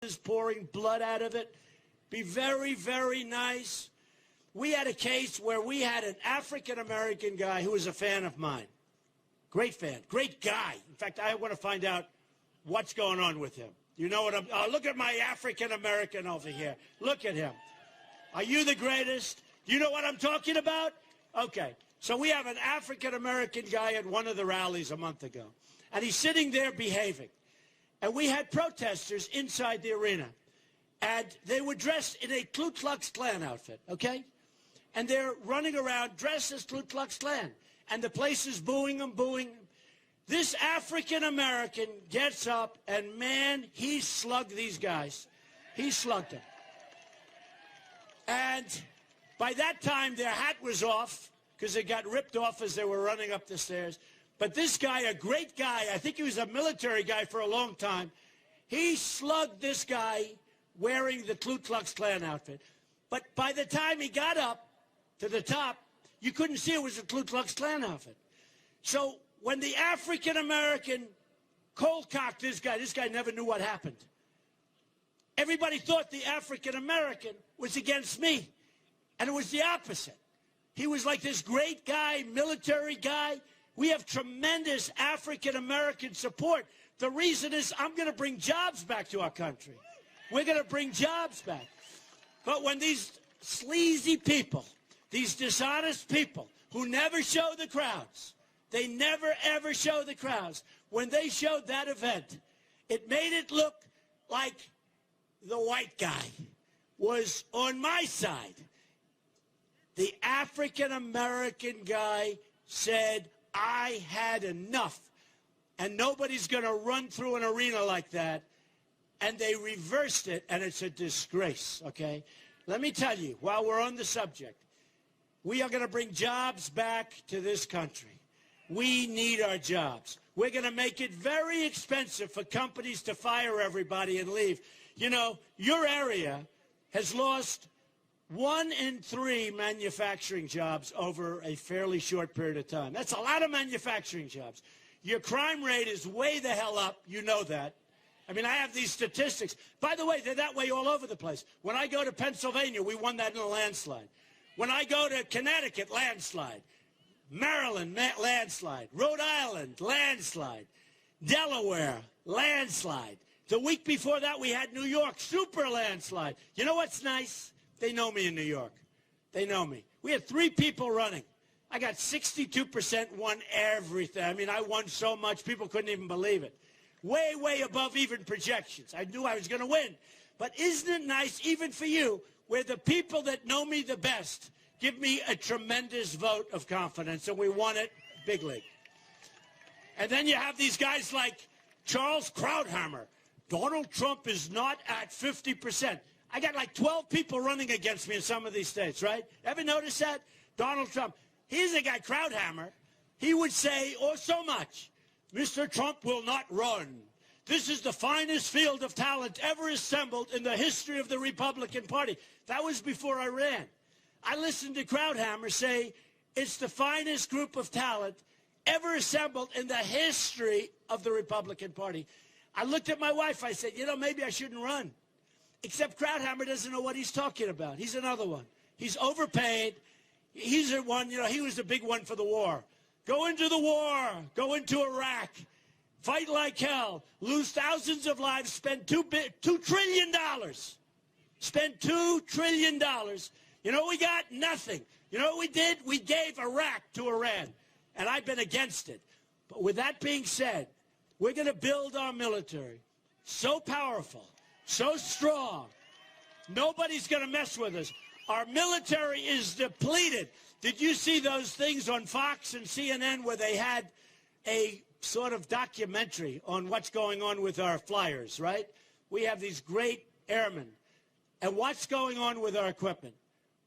is pouring blood out of it. Be very, very nice. We had a case where we had an African-American guy who was a fan of mine. Great fan, great guy. In fact, I want to find out what's going on with him. You know what look at my African-American over here. Look at him. Are you the greatest? You know what I'm talking about? Okay. So we have an African-American guy at one of the rallies a month ago. And he's sitting there behaving. And we had protesters inside the arena. And they were dressed in a Ku Klux Klan outfit, okay? And they're running around dressed as Ku Klux Klan. And the place is booing them, booing them. This African-American gets up, and, man, he slugged these guys. He slugged them. And by that time, their hat was off because it got ripped off as they were running up the stairs. But this guy, a great guy, I think he was a military guy for a long time, he slugged this guy wearing the Ku Klux Klan outfit. But by the time he got up to the top, you couldn't see it was a Ku Klux Klan outfit. So when the African-American cold-cocked this guy never knew what happened. Everybody thought the African-American was against me. And it was the opposite. He was like this great guy, military guy. We have tremendous African-American support. The reason is I'm going to bring jobs back to our country. We're going to bring jobs back. But when these sleazy people, these dishonest people who never show the crowds, they never, ever show the crowds, when they showed that event, it made it look like the white guy was on my side. The African-American guy said, I had enough, and nobody's going to run through an arena like that. And they reversed it, and it's a disgrace, okay? Let me tell you, while we're on the subject, we are going to bring jobs back to this country. We need our jobs. We're going to make it very expensive for companies to fire everybody and leave. You know, your area has lost 1 in 3 manufacturing jobs over a fairly short period of time. That's a lot of manufacturing jobs. Your crime rate is way the hell up. You know that. I mean, I have these statistics. By the way, they're that way all over the place. When I go to Pennsylvania, we won that in a landslide. When I go to Connecticut, landslide. Maryland, landslide. Rhode Island, landslide. Delaware, landslide. The week before that, we had New York, super landslide. You know what's nice? They know me in New York. They know me. We had 3 people running. I got 62%, won everything. I mean, I won so much, people couldn't even believe it. Way, way above even projections. I knew I was going to win. But isn't it nice, even for you, where the people that know me the best give me a tremendous vote of confidence, and we won it big league. And then you have these guys like Charles Krauthammer. Donald Trump is not at 50%. I got like 12 people running against me in some of these states, right? Ever notice that? Donald Trump. Here's a guy, Krauthammer. He would say, oh, so much. Mr. Trump will not run. This is the finest field of talent ever assembled in the history of the Republican Party. That was before I ran. I listened to Krauthammer say it's the finest group of talent ever assembled in the history of the Republican Party. I looked at my wife. I said, you know, maybe I shouldn't run. Except Krauthammer doesn't know what he's talking about. He's another one. He's overpaid. He's the one, you know, he was the big one for the war. Go into the war. Go into Iraq. Fight like hell. Lose thousands of lives. Spend $2 trillion. Spend $2 trillion. You know what we got? Nothing. You know what we did? We gave Iraq to Iran. And I've been against it. But with that being said, we're going to build our military so powerful, so strong, nobody's going to mess with us. Our military is depleted. Did you see those things on Fox and CNN where they had a sort of documentary on what's going on with our flyers, right? We have these great airmen. And what's going on with our equipment?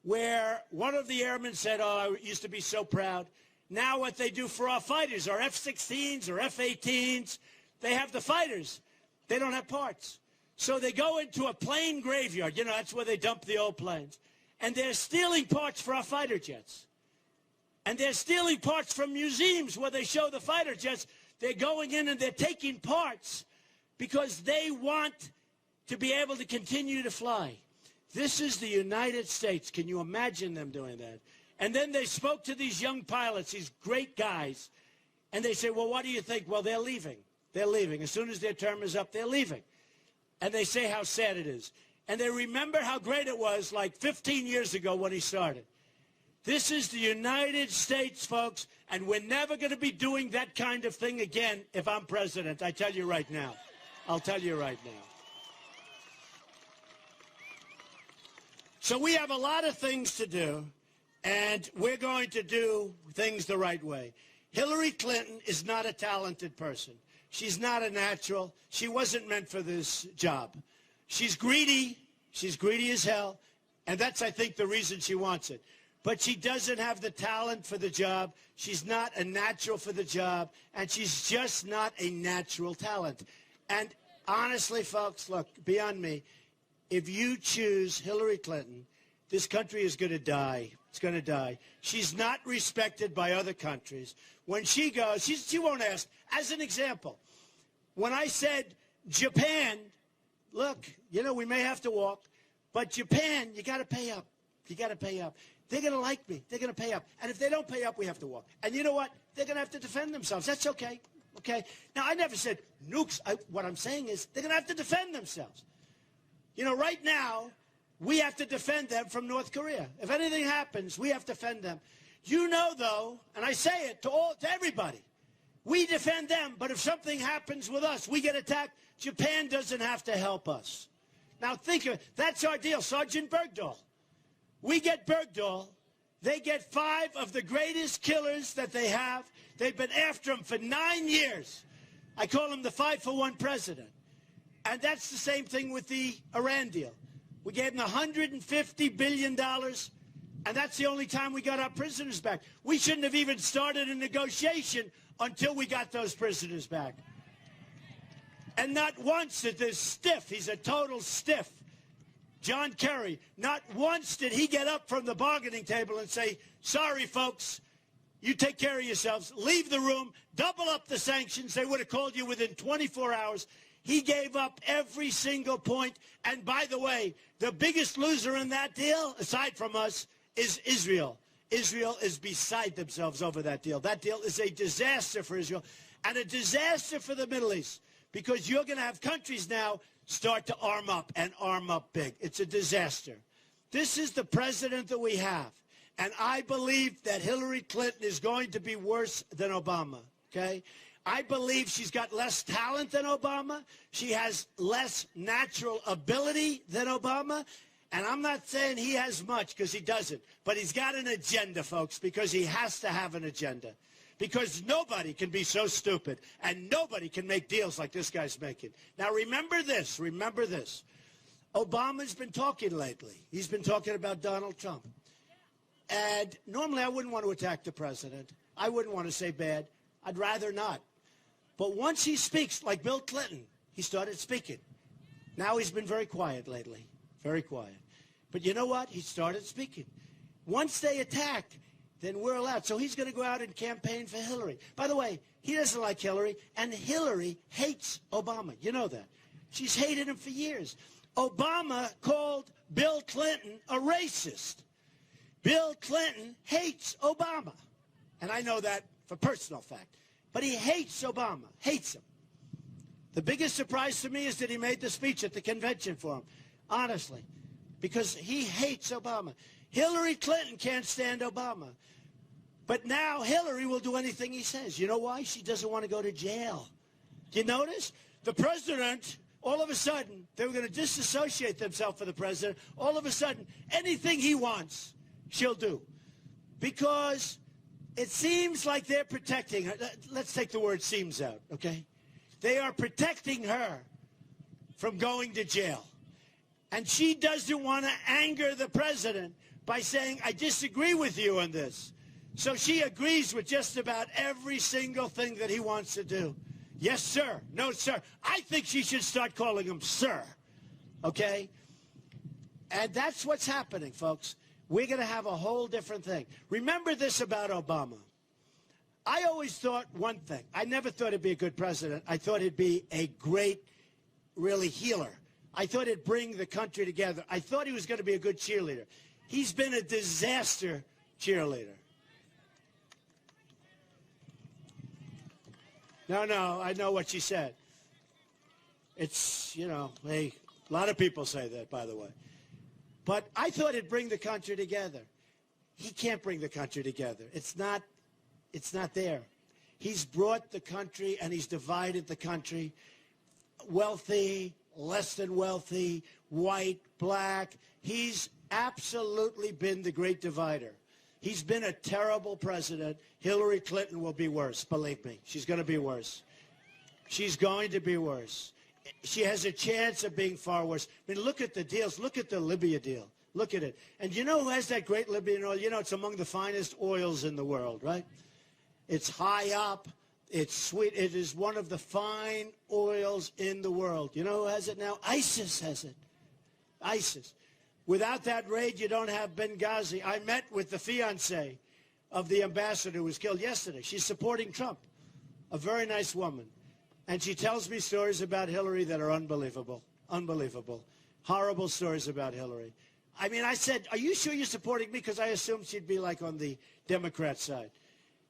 Where one of the airmen said, oh, I used to be so proud. Now what they do for our fighters, our F-16s or F-18s, they have the fighters. They don't have parts. So they go into a plane graveyard. You know, that's where they dump the old planes. And they're stealing parts for our fighter jets. And they're stealing parts from museums where they show the fighter jets. They're going in and they're taking parts because they want to be able to continue to fly. This is the United States. Can you imagine them doing that? And then they spoke to these young pilots, these great guys, and they say, well, what do you think? Well, they're leaving. They're leaving. As soon as their term is up, they're leaving. And they say how sad it is. And they remember how great it was like 15 years ago when he started. This is the United States, folks, and we're never going to be doing that kind of thing again if I'm president. I tell you right now. I'll tell you right now. So we have a lot of things to do, and we're going to do things the right way. Hillary Clinton is not a talented person. She's not a natural. She wasn't meant for this job. She's greedy. She's greedy as hell, and that's, I think, the reason she wants it. But she doesn't have the talent for the job. She's not a natural for the job, and she's just not a natural talent. And honestly, folks, look, beyond me, if you choose Hillary Clinton, this country is going to die. It's going to die. She's not respected by other countries. When she goes, she won't ask. As an example, when I said Japan, look, you know, we may have to walk, but Japan, you got to pay up. You got to pay up. They're going to like me. They're going to pay up. And if they don't pay up, we have to walk. And you know what? They're going to have to defend themselves. That's okay. Okay? Now, I never said nukes. What I'm saying is they're going to have to defend themselves. You know, right now, we have to defend them from North Korea. If anything happens, we have to defend them. You know, though, and I say it to everybody, we defend them, but if something happens with us, we get attacked, Japan doesn't have to help us. Now, think of it. That's our deal. Sergeant Bergdahl. We get Bergdahl. They get 5 of the greatest killers that they have. They've been after him for 9 years. I call him the 5-for-1 president. And that's the same thing with the Iran deal. We gave them $150 billion, and that's the only time we got our prisoners back. We shouldn't have even started a negotiation until we got those prisoners back. And not once did this stiff, he's a total stiff, John Kerry, not once did he get up from the bargaining table and say, sorry, folks, you take care of yourselves, leave the room, double up the sanctions. They would have called you within 24 hours. He gave up every single point. And by the way, the biggest loser in that deal, aside from us, is Israel. Israel is beside themselves over that deal. That deal is a disaster for Israel and a disaster for the Middle East, because you're going to have countries now start to arm up and arm up big. It's a disaster. This is the president that we have. And I believe that Hillary Clinton is going to be worse than Obama, okay? I believe she's got less talent than Obama. She has less natural ability than Obama. And I'm not saying he has much, because he doesn't. But he's got an agenda, folks, because he has to have an agenda. Because nobody can be so stupid, and nobody can make deals like this guy's making. Now, remember this. Remember this. Obama's been talking lately. He's been talking about Donald Trump. And normally I wouldn't want to attack the president. I wouldn't want to say bad. I'd rather not. But once he speaks, like Bill Clinton, he started speaking. Now he's been very quiet lately. Very quiet. But you know what? He started speaking. Once they attack, then we're allowed. So he's going to go out and campaign for Hillary. By the way, he doesn't like Hillary, and Hillary hates Obama. You know that. She's hated him for years. Obama called Bill Clinton a racist. Bill Clinton hates Obama. And I know that for personal fact. But he hates Obama, hates him. The biggest surprise to me is that he made the speech at the convention for him, honestly, because he hates Obama. Hillary Clinton can't stand Obama. But now Hillary will do anything he says. You know why? She doesn't want to go to jail. Do you notice? The president, all of a sudden, they were going to disassociate themselves from the president. All of a sudden, anything he wants, she'll do. Because it seems like they're protecting her. Let's take the word seems out, okay? They are protecting her from going to jail. And she doesn't want to anger the president by saying, I disagree with you on this. So she agrees with just about every single thing that he wants to do. Yes, sir. No, sir. I think she should start calling him sir, okay? And that's what's happening, folks. We're going to have a whole different thing. Remember this about Obama. I always thought one thing. I never thought he'd be a good president. I thought he'd be a great, really, healer. I thought it'd bring the country together. I thought he was going to be a good cheerleader. He's been a disaster cheerleader. No, I know what she said. It's, you know, hey, a lot of people say that, by the way. But I thought it'd bring the country together. He can't bring the country together. It's not there. He's brought the country and he's divided the country. Wealthy, less than wealthy, white, black. He's absolutely been the great divider. He's been a terrible president. Hillary Clinton will be worse, believe me. She's going to be worse. She's going to be worse. She has a chance of being far worse. I mean, look at the deals. Look at the Libya deal. Look at it. And you know who has that great Libyan oil? You know, it's among the finest oils in the world, right? It's high up. It's sweet. It is one of the fine oils in the world. You know who has it now? ISIS has it. ISIS. Without that raid, you don't have Benghazi. I met with the fiancée of the ambassador who was killed yesterday. She's supporting Trump. A very nice woman. And she tells me stories about Hillary that are unbelievable. Unbelievable. Horrible stories about Hillary. I mean, I said, are you sure you're supporting me? Because I assumed she'd be like on the Democrat side.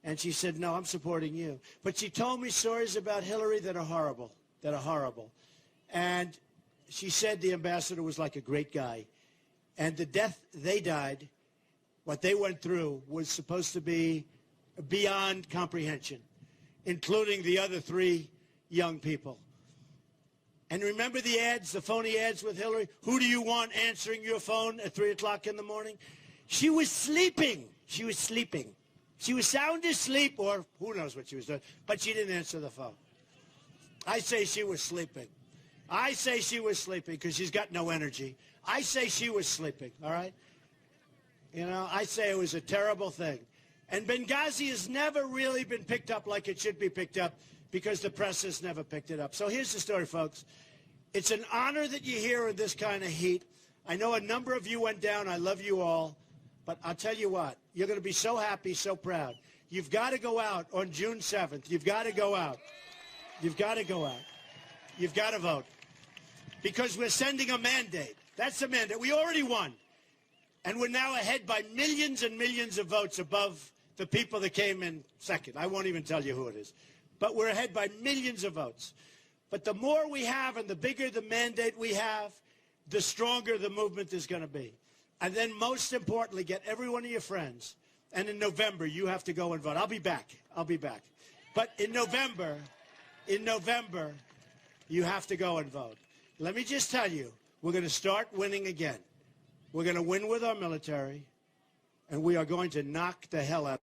And she said, no, I'm supporting you. But she told me stories about Hillary that are horrible. That are horrible. And she said the ambassador was like a great guy. And the death they died, what they went through, was supposed to be beyond comprehension, including the other 3 young people. And remember the ads, the phony ads with Hillary? Who do you want answering your phone at 3 o'clock in the morning? She was sleeping. She was sleeping. She was sound asleep, or who knows what she was doing, but she didn't answer the phone. I say she was sleeping. I say she was sleeping because she's got no energy. I say she was sleeping, all right? You know, I say it was a terrible thing. And Benghazi has never really been picked up like it should be picked up because the press has never picked it up. So here's the story, folks. It's an honor that you're here in this kind of heat. I know a number of you went down. I love you all. But I'll tell you what, you're going to be so happy, so proud. You've got to go out on June 7th. You've got to go out. You've got to go out. You've got to vote. Because we're sending a mandate. That's a mandate. We already won. And we're now ahead by millions and millions of votes above the people that came in second. I won't even tell you who it is. But we're ahead by millions of votes. But the more we have and the bigger the mandate we have, the stronger the movement is going to be. And then most importantly, get every one of your friends. And in November, you have to go and vote. I'll be back. I'll be back. But in November, you have to go and vote. Let me just tell you, we're going to start winning again. We're going to win with our military, and we are going to knock the hell out